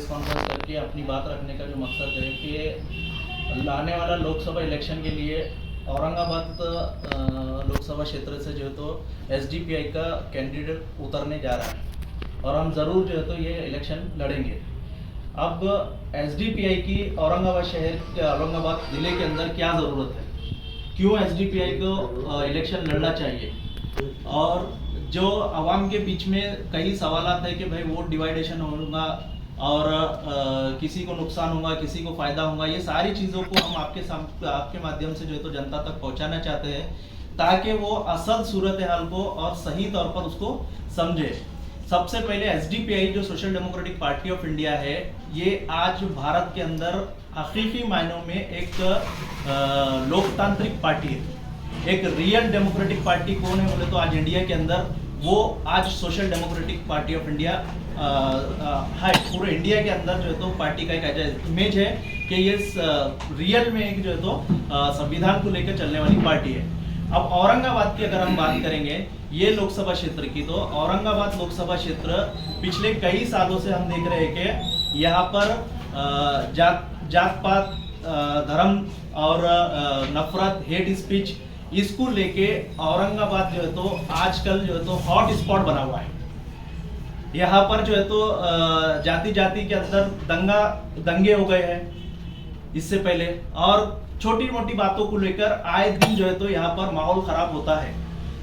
Press conference करके अपनी बात रखने का जो मकसद है कि आने वाला लोकसभा इलेक्शन के लिए औरंगाबाद लोकसभा क्षेत्र से जो है तो एसडीपीआई का कैंडिडेट उतरने जा रहा है और हम ज़रूर जो है तो ये इलेक्शन लड़ेंगे। अब एसडीपीआई की औरंगाबाद ज़िले के अंदर क्या ज़रूरत है, क्यों एसडीपीआई को इलेक्शन लड़ना चाहिए, और जो आवाम के बीच में कई सवालात है कि भाई वोट डिवाइडेशन होगा और किसी को नुकसान होगा, किसी को फ़ायदा होगा, ये सारी चीज़ों को हम आपके माध्यम से जो है तो जनता तक पहुंचाना चाहते हैं ताकि वो असल सूरत हाल को और सही तौर पर उसको समझे। सबसे पहले एसडीपीआई जो social democratic party of India है, ये आज भारत के अंदर हकीकी मायनों में एक लोकतांत्रिक पार्टी है। एक रियल डेमोक्रेटिक पार्टी कौन है बोले तो आज इंडिया के अंदर वो आज social democratic party of India है। पूरे इंडिया के अंदर जो है तो पार्टी का एक इमेज है कि ये रियल में एक जो है तो संविधान को लेकर चलने वाली पार्टी है। अब औरंगाबाद की अगर हम बात करेंगे ये लोकसभा क्षेत्र की, तो औरंगाबाद लोकसभा क्षेत्र पिछले कई सालों से हम देख रहे हैं कि यहाँ पर जात पात, धर्म और नफरत, हेट स्पीच, इसको लेके औरंगाबाद जो है तो आजकल जो है तो हॉट स्पॉट बना हुआ है। यहाँ पर जो है तो जाति जाति के अंदर दंगे हो गए हैं इससे पहले, और छोटी मोटी बातों को लेकर आए दिन जो है तो यहाँ पर माहौल खराब होता है।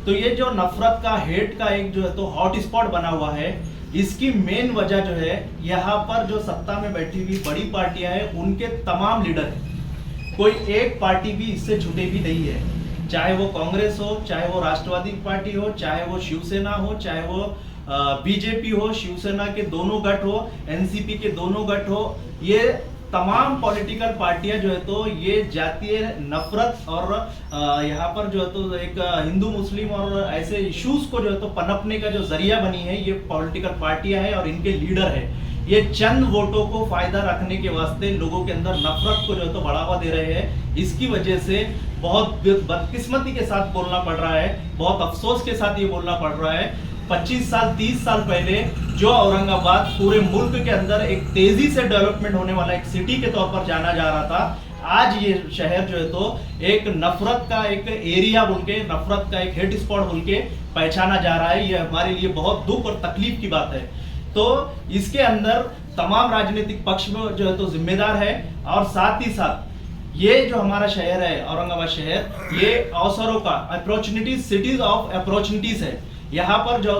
तो ये जो नफरत का, हेट का एक जो है तो हॉट स्पॉट बना हुआ है, इसकी मेन वजह जो है यहाँ पर जो सत्ता में बैठी हुई बड़ी पार्टियां हैं उनके तमाम लीडर हैं। कोई एक पार्टी भी इससे छूटे भी नहीं है, चाहे वो कांग्रेस हो, चाहे वो राष्ट्रवादी पार्टी हो, चाहे वो शिवसेना हो, चाहे वो बीजेपी हो, शिवसेना के दोनों गठ हो, एनसीपी के दोनों गठ हो, ये तमाम पॉलिटिकल पार्टियां जो है तो ये जातीय नफरत और यहाँ पर जो है तो एक हिंदू मुस्लिम और ऐसे इश्यूज को जो है तो पनपने का जो जरिया बनी है ये पॉलिटिकल पार्टियां हैं और इनके लीडर है। ये चंद वोटों को फायदा रखने के वास्ते लोगों के अंदर नफरत को जो है तो बढ़ावा दे रहे हैं। इसकी वजह से बहुत बदकिस्मती के साथ बोलना पड़ रहा है, बहुत अफसोस के साथ ये बोलना पड़ रहा है। 25 साल 30 साल पहले जो औरंगाबाद पूरे मुल्क के अंदर एक तेजी से डेवलपमेंट होने वाला एक सिटी के तौर पर जाना जा रहा था, आज ये शहर जो है तो एक नफरत का एक एरिया बोल के, नफरत का एक हेड स्पॉट बोल के पहचाना जा रहा है। ये हमारे लिए बहुत दुख और तकलीफ की बात है। तो इसके अंदर तमाम राजनीतिक पक्ष में जो है तो जिम्मेदार है, और साथ ही साथ ये जो हमारा शहर है औरंगाबाद शहर, ये अवसरों का, अपॉर्चुनिटीज, सिटीज ऑफ अपॉर्चुनिटीज है। यहाँ पर जो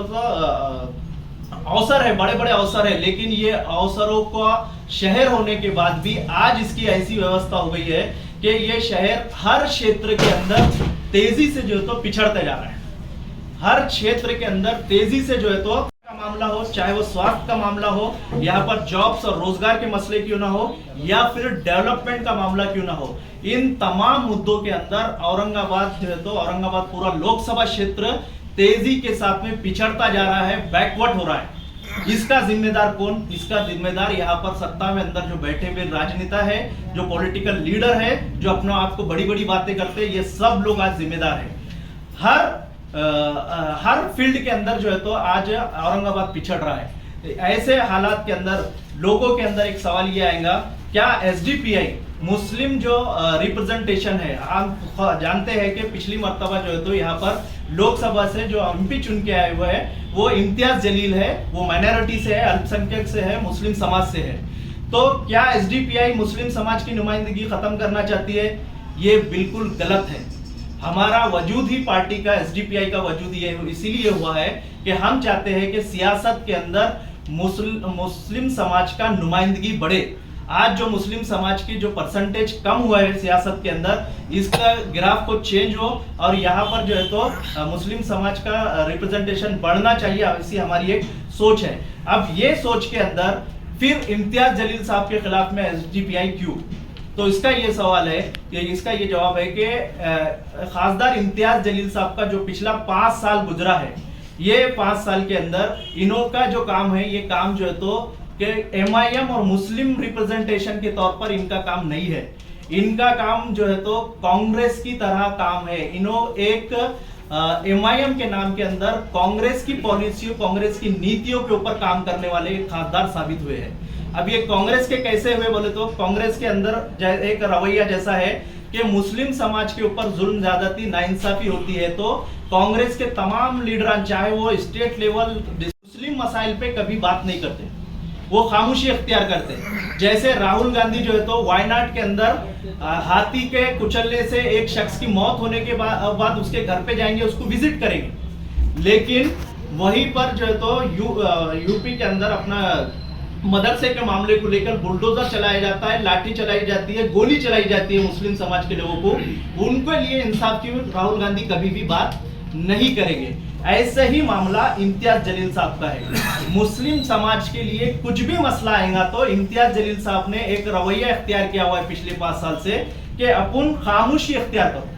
अवसर है, बड़े बड़े अवसर है, लेकिन ये अवसरों का शहर होने के बाद भी आज इसकी ऐसी व्यवस्था हो गई है कि ये शहर हर क्षेत्र के अंदर तेजी से जो है तो पिछड़ते जा रहा है। हर क्षेत्र के अंदर तेजी से जो है तो का मामला हो, चाहे वो स्वास्थ्य का मामला हो, यहाँ पर जॉब्स और रोजगार के मसले क्यों ना हो, या फिर डेवलपमेंट का मामला क्यों ना हो, इन तमाम मुद्दों के अंदर औरंगाबाद जो है तो औरंगाबाद पूरा लोकसभा क्षेत्र तेजी के साथ में पिछड़ता जा रहा है, बैकवर्ड हो रहा है। इसका जिम्मेदार कौन? इसका जिम्मेदार यहाँ पर सत्ता में अंदर जो बैठे हुए राजनेता है, जो पॉलिटिकल लीडर है, जो अपना आपको बड़ी बड़ी बातें करते हैं, ये सब लोग आज जिम्मेदार है। हर फील्ड के अंदर जो है तो आज औरंगाबाद पिछड़ रहा है। ऐसे हालात के अंदर लोगों के अंदर एक सवाल ये आएगा, क्या एसडीपीआई मुस्लिम जो रिप्रेजेंटेशन है, हम जानते हैं कि पिछली मर्तबा जो है तो यहाँ पर लोकसभा से जो एमपी चुन के आए हुए हैं वो इम्तियाज जलील है, वो माइनॉरिटी से है, अल्पसंख्यक से है, मुस्लिम समाज से है। तो क्या एसडीपीआई मुस्लिम समाज की नुमाइंदगी खत्म करना चाहती है? ये बिल्कुल गलत है। हमारा वजूद ही पार्टी का, एसडीपीआई का वजूद ये इसीलिए हुआ है कि हम चाहते हैं कि सियासत के अंदर मुस्लिम समाज का नुमाइंदगी बढ़े। आज जो मुस्लिम समाज की जो परसेंटेज कम हुआ है सियासत के अंदर, इसका ग्राफ को चेंज हो और यहाँ पर जो है तो मुस्लिम समाज का रिप्रेजेंटेशन बढ़ना चाहिए, ऐसी हमारी एक सोच है। अब ये सोच के अंदर फिर इम्तियाज जलील साहब के खिलाफ में एसडीपीआई क्यों? तो इसका ये सवाल है कि इसका ये जवाब है कि खासदार इम्तियाज जलील साहब का जो पिछला 5 साल गुजरा है, ये 5 साल के अंदर इन्हों का जो काम है, ये काम जो है तो कि एमआईएम और मुस्लिम रिप्रेजेंटेशन के तौर पर इनका काम नहीं है। इनका काम जो है तो कांग्रेस की तरह काम है। इन्हों एक MIM के नाम के अंदर कांग्रेस की पॉलिसियों, कांग्रेस की नीतियों के ऊपर काम करने वाले एक खासदार साबित हुए हैं। अब ये कांग्रेस के कैसे हुए बोले तो कांग्रेस के अंदर एक रवैया जैसा है कि मुस्लिम समाज के ऊपर जुल्म ज्यादती नाइंसाफी होती है तो कांग्रेस के तमाम लीडरान चाहे वो स्टेट लेवल मुस्लिम मसाइल पे कभी बात नहीं करते, वो खामोशी अख्तियार करते हैं। जैसे राहुल गांधी जो है तो वायनाड के अंदर हाथी के कुचलने से एक शख्स की मौत होने के बाद उसके घर पे जाएंगे, उसको विजिट करेंगे, लेकिन वहीं पर जो है तो यूपी के अंदर अपना मदरसे के मामले को लेकर बुलडोजर चलाया जाता है, लाठी चलाई जाती है, गोली चलाई जाती है मुस्लिम समाज के लोगों को, उनके लिए इंसाफ की राहुल गांधी कभी भी बात नहीं करेंगे। ऐसा ही मामला इम्तियाज जलील साहब का है। मुस्लिम समाज के लिए कुछ भी मसला आएगा तो इम्तियाज जलील साहब ने एक रवैया अख्तियार किया हुआ है पिछले 5 साल से कि अपन खामोशी अख्तियार करो,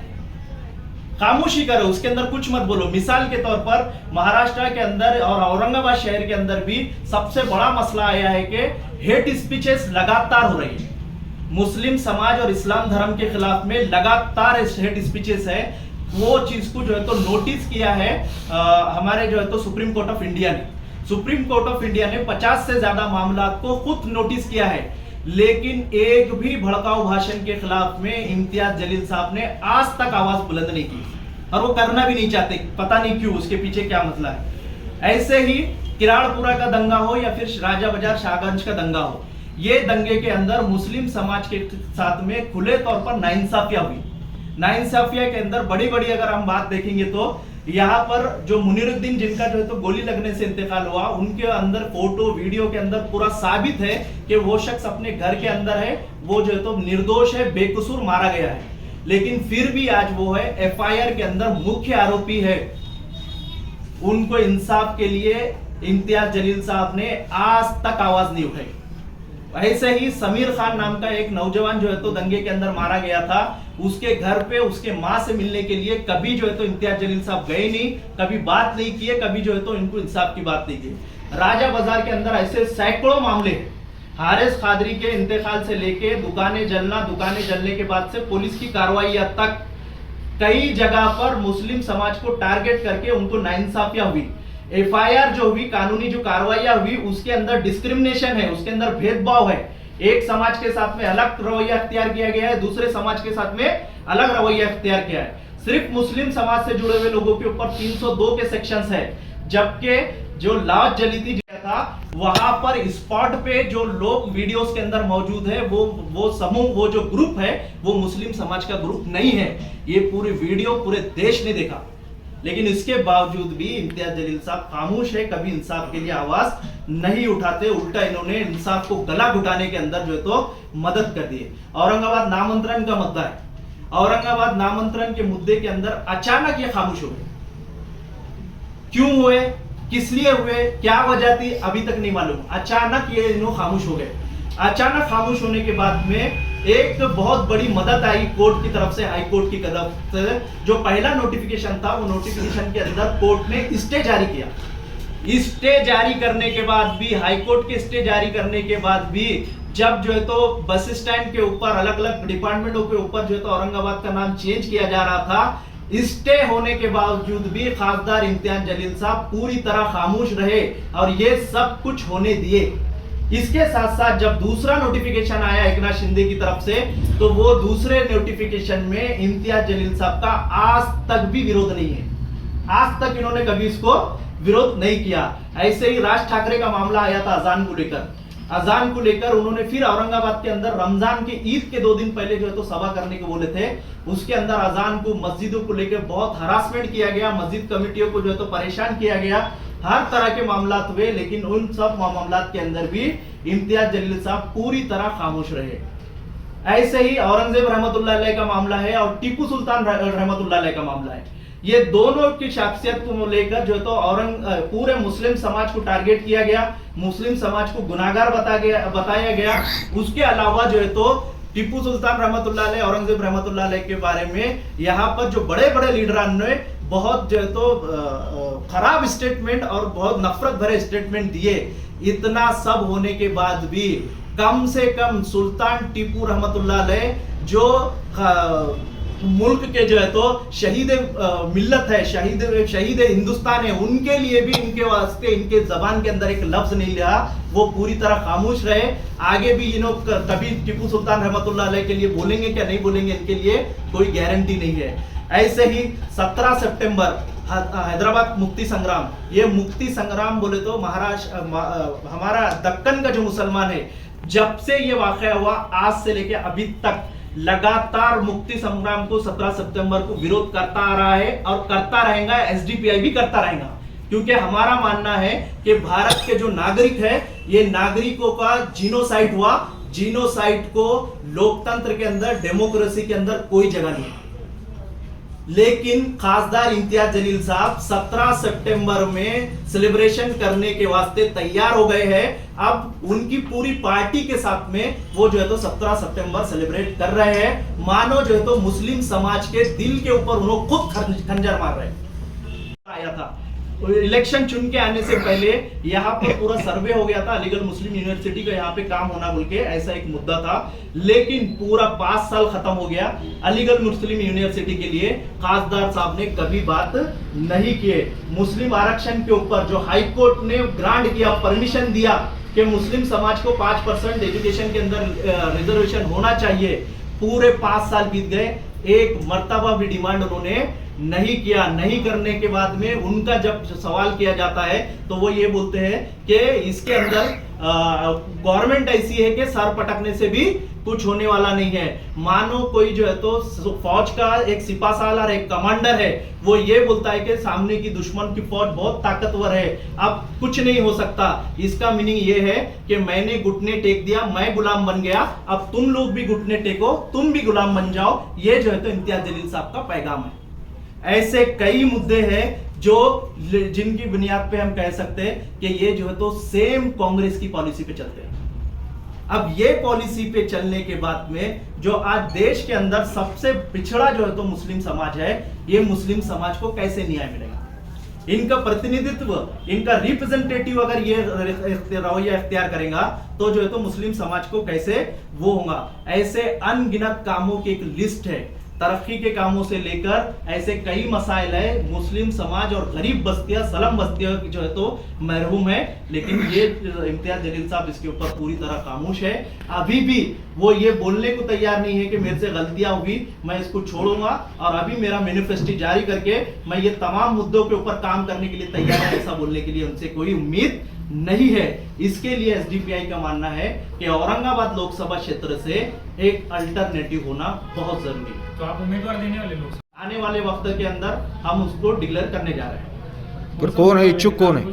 खामोशी करो, उसके अंदर कुछ मत बोलो। मिसाल के तौर पर महाराष्ट्र के अंदर और औरंगाबाद शहर के अंदर भी सबसे बड़ा मसला आया है कि हेट स्पीचेस लगातार हो रही है। मुस्लिम समाज और इस्लाम धर्म के खिलाफ में लगातार हेट स्पीचेस है। वो चीज को जो है तो नोटिस किया है हमारे जो है तो सुप्रीम कोर्ट ऑफ इंडिया ने। सुप्रीम कोर्ट ऑफ इंडिया ने 50 से ज्यादा मामला को खुद नोटिस किया है, लेकिन एक भी भड़काऊ भाषण के खिलाफ में इम्तियाज जलील साहब ने आज तक आवाज बुलंद नहीं की और वो करना भी नहीं चाहते, पता नहीं क्यों, उसके पीछे क्या मसला है। ऐसे ही किराड़पुरा का दंगा हो या फिर राजा बाजार शाहगंज का दंगा हो, ये दंगे के अंदर मुस्लिम समाज के साथ में खुले तौर पर नाइंसाफिया हुई। नाइंसाफिया के अंदर बड़ी बड़ी अगर हम बात देखेंगे तो यहाँ पर जो मुनीरुद्दीन जिनका जो है तो गोली लगने से इंतकाल हुआ, उनके अंदर फोटो वीडियो के अंदर पूरा साबित है कि वो शख्स अपने घर के अंदर है, वो जो है तो निर्दोष है, बेकसूर मारा गया है, लेकिन फिर भी आज वो है FIR के अंदर मुख्य आरोपी है। उनको इंसाफ के लिए इम्तियाज जलील साहब ने आज तक आवाज नहीं उठाई। ऐसे ही समीर खान नाम का एक नौजवान जो है तो दंगे के अंदर मारा गया था, उसके घर पे उसके मां से मिलने के लिए कभी जो है तो इम्तियाज जलील साहब गए नहीं, कभी बात नहीं किए, कभी जो है तो इनको इंसाफ की बात नहीं की। राजा बाजार के अंदर ऐसे सैकड़ों मामले हैं। हारिस कादरी के इंतकाल से लेके दुकानें जलने के बाद से पुलिस की कार्रवाई तक कई जगह पर मुस्लिम समाज को टारगेट करके उनको नाइंसाफिया हुई। FIR जो हुई, कानूनी जो कार्रवाइयां हुई, उसके अंदर डिस्क्रिमिनेशन है, उसके अंदर भेदभाव है। एक समाज के साथ में अलग रवैया अख्तियार किया गया है, दूसरे समाज के साथ में अलग रवैया अख्तियार किया है। सिर्फ मुस्लिम समाज से जुड़े हुए लोगों के ऊपर 302 के सेक्शंस है, जबकि जो लाश जली थी था वहां पर स्पॉट पे जो लोग वीडियोस के अंदर मौजूद है, वो समूह, वो जो ग्रुप है, वो मुस्लिम समाज का ग्रुप नहीं है। ये पूरी वीडियो पूरे देश ने देखा, लेकिन इसके बावजूद भी इम्तियाज जलील साहब खामोश है, कभी इंसाफ के लिए आवाज नहीं उठाते, उल्टा इन्होंने इंसाफ को गला घुटाने के अंदर जो है तो मदद कर दी है। औरंगाबाद नामांतरण का मुद्दा है, औरंगाबाद नामांतरण के मुद्दे के अंदर अचानक ये खामोश हो गए। क्यों हुए, किस लिए हुए, क्या वजह थी, अभी तक नहीं मालूम। अचानक ये इन्हों खामोश हो गए। अचानक खामोश होने के बाद में एक बहुत बड़ी मदद आई कोर्ट की तरफ से, हाई कोर्ट की तरफ से। जो पहला नोटिफिकेशन था, वो नोटिफिकेशन के अंदर कोर्ट ने स्टे जारी किया। स्टे जारी करने के बाद भी, हाई कोर्ट के स्टे जारी करने के बाद भी, जब जो है तो बस स्टैंड के ऊपर अलग अलग डिपार्टमेंटों के ऊपर जो है तो औरंगाबाद का नाम चेंज किया जा रहा था, स्टे होने के बावजूद भी खासदार इम्तियाज जलील साहब पूरी तरह खामोश रहे और ये सब कुछ होने दिए। इसके साथ साथ जब दूसरा नोटिफिकेशन आया एकनाथ शिंदे की तरफ से, तो वो दूसरे नोटिफिकेशन में इम्तियाज जलील साहब का आज तक भी विरोध नहीं है। आज तक इन्होंने कभी इसको विरोध नहीं किया। ऐसे ही राज ठाकरे का मामला आया था अजान को लेकर। अजान को लेकर उन्होंने फिर औरंगाबाद के अंदर रमजान के ईद के 2 दिन पहले जो है तो सभा करने को बोले थे। उसके अंदर अजान को, मस्जिदों को लेकर बहुत हरासमेंट किया गया, मस्जिद कमेटियों को जो है तो परेशान किया गया, हर तरह के मामला हुए, लेकिन उन सब मामला के अंदर भी इम्तियाज जलील साहब पूरी तरह खामोश रहे। ऐसे ही औरंगजेब रहमतुल्लाह अलैह का मामला है और टीपू सुल्तान रहमतुल्लाह अलैह का मामला है। ये दोनों की शख्सियत को लेकर जो है तो पूरे मुस्लिम समाज को टारगेट किया गया, मुस्लिम समाज को गुनाहगार बताया गया। उसके अलावा जो है तो टीपू सुल्तान रहमतुल्लाह अलैह, औरंगजेब रहमतुल्लाह अलैह के बारे में यहाँ पर जो बड़े बड़े लीडरान ने बहुत जो है तो खराब स्टेटमेंट और बहुत नफरत भरे स्टेटमेंट दिए। इतना सब होने के बाद भी कम से कम सुल्तान टीपू रहमतुल्लाह अलैह जो मुल्क के जो है तो शहीद मिल्लत है, शहीद हिंदुस्तान है, उनके लिए भी इनके वास्ते इनके जबान के अंदर एक लफ्ज नहीं लिया, वो पूरी तरह खामोश रहे। आगे भी कभी टीपू सुल्तान रहमतुल्लाह अलैह के लिए बोलेंगे क्या नहीं बोलेंगे, इनके लिए कोई गारंटी नहीं है। ऐसे ही 17 सितंबर हैदराबाद मुक्ति संग्राम, ये मुक्ति संग्राम बोले तो महाराष्ट्र हमारा दक्कन का जो मुसलमान है, जब से ये वाकया हुआ आज से लेके अभी तक लगातार मुक्ति संग्राम को 17 सितंबर को विरोध करता आ रहा है और करता रहेगा। एसडीपीआई भी करता रहेगा, क्योंकि हमारा मानना है कि भारत के जो नागरिक है, ये नागरिकों का जीनोसाइड हुआ। जीनोसाइड को लोकतंत्र के अंदर, डेमोक्रेसी के अंदर कोई जगह नहीं है। लेकिन खासदार इम्तियाज जलील साहब 17 सितंबर में सेलिब्रेशन करने के वास्ते तैयार हो गए हैं। अब उनकी पूरी पार्टी के साथ में वो जो है तो 17 सितंबर सेलिब्रेट कर रहे हैं। मानो जो है तो मुस्लिम समाज के दिल के ऊपर उन्होंने खुद खंजर मार रहे हैं। आया था इलेक्शन चुन के आने से पहले यहाँ पर पूरा सर्वे हो गया था, अलीगढ़ मुस्लिम यूनिवर्सिटी का यहाँ पे काम होना बोल के ऐसा एक मुद्दा था, लेकिन पूरा 5 साल खत्म हो गया। अलीगढ़ मुस्लिम यूनिवर्सिटी के लिए खासदार साहब ने कभी बात नहीं किए। मुस्लिम आरक्षण के ऊपर जो हाई कोर्ट ने ग्रांट किया, परमिशन दिया कि मुस्लिम समाज को 5% एजुकेशन के अंदर रिजर्वेशन होना चाहिए, पूरे 5 साल बीत गए, एक मर्तबा भी डिमांड उन्होंने नहीं किया। नहीं करने के बाद में उनका जब सवाल किया जाता है तो वो ये बोलते हैं कि इसके अंदर गवर्नमेंट ऐसी है कि सर पटकने से भी कुछ होने वाला नहीं है। मानो कोई जो है तो फौज का एक सिपासालार, एक कमांडर है, वो ये बोलता है कि सामने की दुश्मन की फौज बहुत ताकतवर है, अब कुछ नहीं हो सकता। इसका मीनिंग ये है कि मैंने घुटने टेक दिया, मैं गुलाम बन गया, अब तुम लोग भी घुटने टेको, तुम भी गुलाम बन जाओ। ये जो है तो इम्तियाज जलील साहब का पैगाम है। ऐसे कई मुद्दे हैं जो जिनकी बुनियाद पे हम कह सकते हैं कि ये जो है तो सेम कांग्रेस की पॉलिसी पे चलते हैं। अब ये पॉलिसी पे चलने के बाद में जो आज देश के अंदर सबसे पिछड़ा जो है तो मुस्लिम समाज है, ये मुस्लिम समाज को कैसे न्याय मिलेगा? इनका प्रतिनिधित्व, इनका रिप्रेजेंटेटिव अगर ये रवैया इख्तियार करेगा तो जो है तो मुस्लिम समाज को कैसे वो होगा। ऐसे अनगिनत कामों की एक लिस्ट है, तरक्की के कामों से लेकर ऐसे कई मसाइल है। मुस्लिम समाज और गरीब बस्तियां, सलम बस्तियां जो है तो मरहूम है, लेकिन ये इम्तियाज जलील साहब इसके ऊपर पूरी तरह खामोश है। अभी भी वो ये बोलने को तैयार नहीं है कि मेरे से गलतियां हुई, मैं इसको छोड़ूंगा और अभी मेरा मैनिफेस्टो जारी करके मैं ये तमाम मुद्दों के ऊपर काम करने के लिए तैयार है। ऐसा बोलने के लिए उनसे कोई उम्मीद नहीं है। इसके लिए एसडीपीआई का मानना है कि औरंगाबाद लोकसभा क्षेत्र से एक अल्टरनेटिव होना बहुत जरूरी है। तो आप उम्मीदवार देने वाले लोग आने वाले वक्त के अंदर हम उसको डिक्लेयर करने जा रहे हैं। पर कौन है इच्छुक, कौन है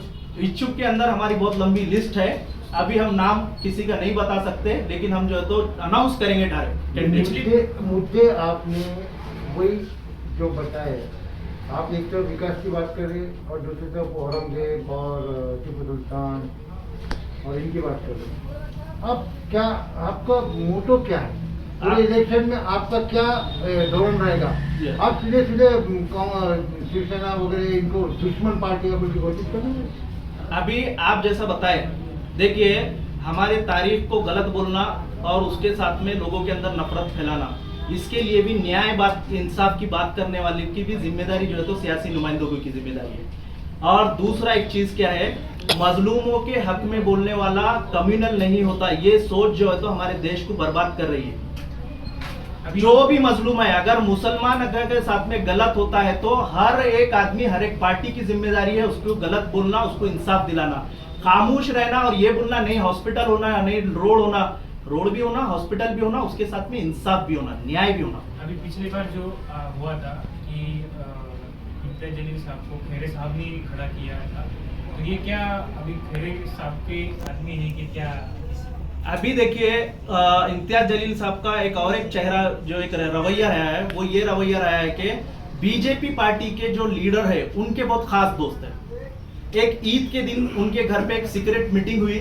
इच्छुक? के अंदर हमारी बहुत लंबी लिस्ट है, अभी हम नाम किसी का नहीं बता सकते, लेकिन हम जो है तो अनाउंस करेंगे डायरेक्ट। मुद्दे आपने वही जो बताए, आप एक तरफ विकास की बात कर रहे हैं और दूसरी तरफ औरंगजेब और टीपू सुल्तान और इनकी बात कर रहे हैं। अब क्या आपका मोटो क्या है? पूरे इलेक्शन में आपका क्या धोरण रहेगा? आप सीधे सीधे शिवसेना वगैरह इनको दुश्मन पार्टी का बोल के घोषित करेंगे? अभी आप जैसा बताए, देखिए हमारे तारीफ को गलत बोलना और उसके साथ में लोगों के अंदर नफरत फैलाना, इसके लिए भी न्याय बात, इंसाफ की बात करने वाले की भी जिम्मेदारी जो है तो सियासी नुमाइंदों की जिम्मेदारी है। और दूसरा एक चीज क्या है, मजलूमों के हक में बोलने वाला कम्युनल नहीं होता। ये सोच जो है तो हमारे देश को बर्बाद कर रही है। जो भी मजलूम है, अगर मुसलमान अगर के साथ में गलत होता है तो हर एक आदमी, हर एक पार्टी की जिम्मेदारी है उसको गलत बोलना, उसको इंसाफ दिलाना। खामोश रहना और ये बोलना नहीं हॉस्पिटल होना, नहीं रोड होना, रोड भी होना, हॉस्पिटल भी होना, उसके साथ में इंसाफ भी होना, न्याय भी होना। अभी पिछली बार जो हुआ था कि इम्तियाज जलील साहब को खेरे साहब ने खड़ा किया था, तो ये क्या अभी खेरे साहब के आदमी है कि क्या? अभी देखिए इम्तियाज जलील साहब का एक और एक चेहरा जो एक रवैया रहा है, वो ये रवैया रहा है कि बीजेपी पार्टी के जो लीडर है उनके बहुत खास दोस्त है। एक ईद के दिन उनके घर पे एक सीक्रेट मीटिंग हुई,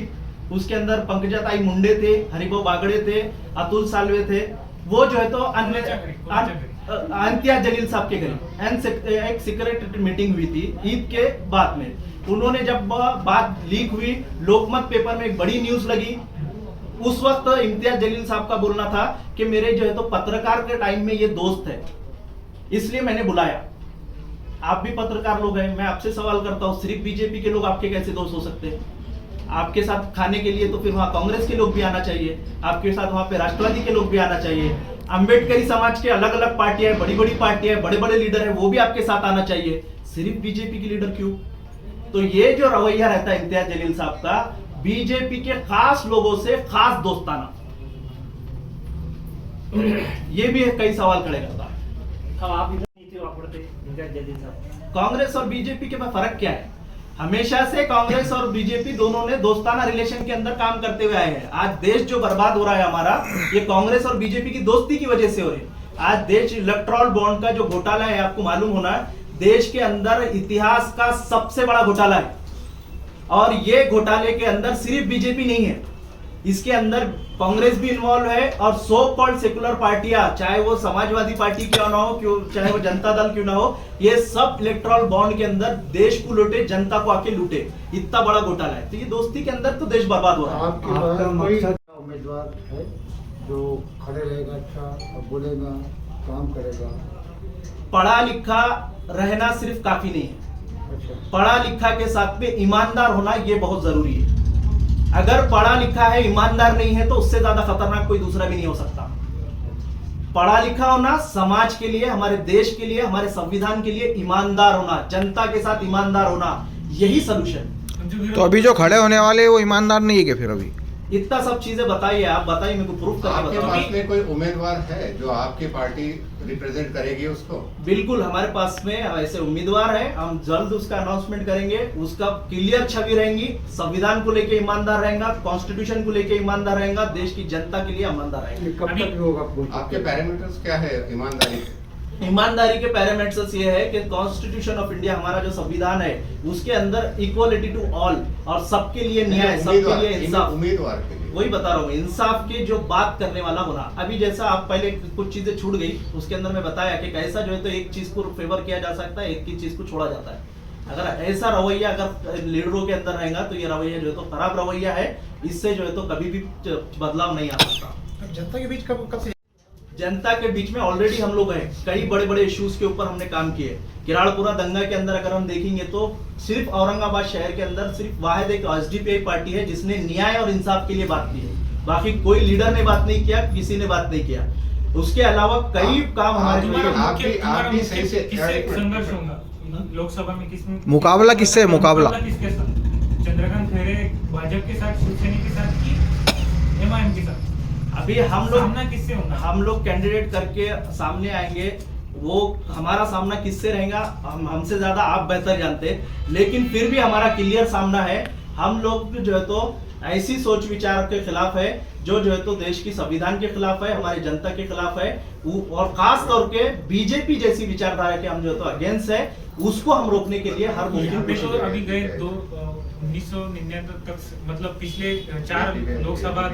उसके अंदर पंकजाताई मुंडे थे, हरिभाऊ बागड़े थे, अतुल सालवे थे, वो जो है तो इम्तियाज जलील साहब के घर एक सीक्रेट मीटिंग हुई थी ईद के बाद में। उन्होंने जब बात लीक हुई, लोकमत पेपर में एक बड़ी न्यूज लगी, उस वक्त इम्तियाज जलील साहब का बोलना था कि मेरे जो है तो पत्रकार के टाइम में ये दोस्त है, इसलिए मैंने बुलाया। आप भी पत्रकार लोग हैं, मैं आपसे सवाल करता हूं, सिर्फ बीजेपी के लोग आपके कैसे दोस्त हो सकते हैं? आपके साथ खाने के लिए तो फिर वहां कांग्रेस के लोग भी आना चाहिए, आपके साथ वहां पे राष्ट्रवादी के लोग भी आना चाहिए, अंबेडकरी समाज के अलग अलग पार्टियां, बड़ी बड़ी पार्टियां, बड़े बड़े लीडर है, वो भी आपके साथ आना चाहिए। सिर्फ बीजेपी के लीडर क्यों? तो ये जो रवैया रहता है इम्तियाज जलील साहब का, बीजेपी के खास लोगों से खास दोस्ताना, ये भी कई सवाल खड़े करता है। अब आप इधर नीचे वापरते इम्तियाज जलील साहब। कांग्रेस और बीजेपी के में फर्क क्या है? हमेशा से कांग्रेस और बीजेपी दोनों ने दोस्ताना रिलेशन के अंदर काम करते हुए आए हैं। आज देश जो बर्बाद हो रहा है हमारा, ये कांग्रेस और बीजेपी की दोस्ती की वजह से हो रही है। आज देश इलेक्ट्रॉल बॉन्ड का जो घोटाला है, आपको मालूम होना है, देश के अंदर इतिहास का सबसे बड़ा घोटाला है। और ये घोटाले के अंदर सिर्फ बीजेपी नहीं है, इसके अंदर कांग्रेस भी इन्वॉल्व है और सो कॉल्ड सेकुलर पार्टियां, चाहे वो समाजवादी पार्टी क्यों ना हो, क्यों चाहे वो जनता दल क्यों ना हो, ये सब इलेक्ट्रॉल बॉन्ड के अंदर देश को लूटे, जनता को आके लूटे। इतना बड़ा घोटाला है। तो ये दोस्ती के अंदर तो देश बर्बाद हो रहा है। आपके पास कोई उम्मीदवार है जो खड़े रहेगा, अच्छा और बोलेगा, काम करेगा? पढ़ा लिखा रहना सिर्फ काफी नहीं है, अच्छा, पढ़ा लिखा के साथ में ईमानदार होना ये बहुत जरूरी है। अगर पढ़ा लिखा है, ईमानदार नहीं है, तो उससे ज्यादा खतरनाक कोई दूसरा भी नहीं हो सकता। पढ़ा लिखा होना, समाज के लिए, हमारे देश के लिए, हमारे संविधान के लिए ईमानदार होना, जनता के साथ ईमानदार होना, यही सोल्यूशन। तो अभी जो खड़े होने वाले वो ईमानदार नहीं है क्या फिर? अभी इतना सब चीजें बताइए, आप बताइए, मेरे को प्रूफ करके आपके बताओ। पास में कोई उम्मीदवार है जो आपकी पार्टी रिप्रेजेंट करेगी उसको? बिल्कुल, हमारे पास में ऐसे उम्मीदवार है, हम जल्द उसका अनाउंसमेंट करेंगे। उसका क्लियर छवि रहेंगी, संविधान को लेके ईमानदार रहेगा, कॉन्स्टिट्यूशन को लेके ईमानदार रहेगा, देश की जनता के लिए ईमानदार रहेगा। ये कब तक होगा? बोल सकते आपके हैं? पैरामीटर्स क्या है ईमानदारी के? ईमानदारी के पैरामीटर्स ये है कि कॉन्स्टिट्यूशन ऑफ इंडिया, हमारा जो संविधान है, उसके अंदर इक्वलिटी टू ऑल, और सबके लिए न्याय, सबके लिए इंसाफ। उम्मीदवार के लिए वही बता रहा हूँ, इंसाफ के जो बात करने वाला होना। अभी जैसा आप पहले कुछ चीजें छूट गई, उसके अंदर मैं बताया कि कैसा जो है तो एक चीज को फेवर किया जा सकता है, एक की चीज को छोड़ा जाता है। अगर ऐसा रवैया अगर लीडरों के अंदर रहेगा, तो ये रवैया जो है तो खराब रवैया है, इससे जो है तो कभी भी बदलाव नहीं आ सकता। जनता के बीच कब से? जनता के बीच में ऑलरेडी हम लोग हैं, कई बड़े बड़े इश्यूज के ऊपर हमने काम किए। किराड़पुरा दंगा के अंदर अगर हम देखेंगे तो सिर्फ औरंगाबाद शहर के अंदर सिर्फ वाहिद एक एसडीपीआई पार्टी है जिसने न्याय और इंसाफ के लिए बात की है। बाकी कोई लीडर ने बात नहीं किया, किसी ने बात नहीं किया। उसके अलावा कई काम हमारे आप भी सही से संघर्ष होगा लोकसभा में, किसमें मुकाबला किससे? मुकाबला किसके साथ? चंद्रकांत खैरे भाजपा के साथ, शिवसेना के साथ की एमआईएम के साथ? अभी हम लोग सामना किससे होगा? हम लोग कैंडिडेट करके सामने आएंगे, वो हमारा सामना किससे रहेगा हमसे ज्यादा आप बेहतर जानते हैं, लेकिन फिर भी हमारा क्लियर सामना है। हम लोग जो है तो ऐसी सोच विचार के खिलाफ है जो है तो देश की संविधान के खिलाफ है, हमारी जनता के खिलाफ है, और खास तौर के बीजेपी जैसी विचारधारा के हम जो है तो अगेंस्ट है। उसको हम रोकने के लिए हर मुमकिन कोशिश तो अभी करेंगे। गए 1999 तक, मतलब पिछले 4 लोकसभा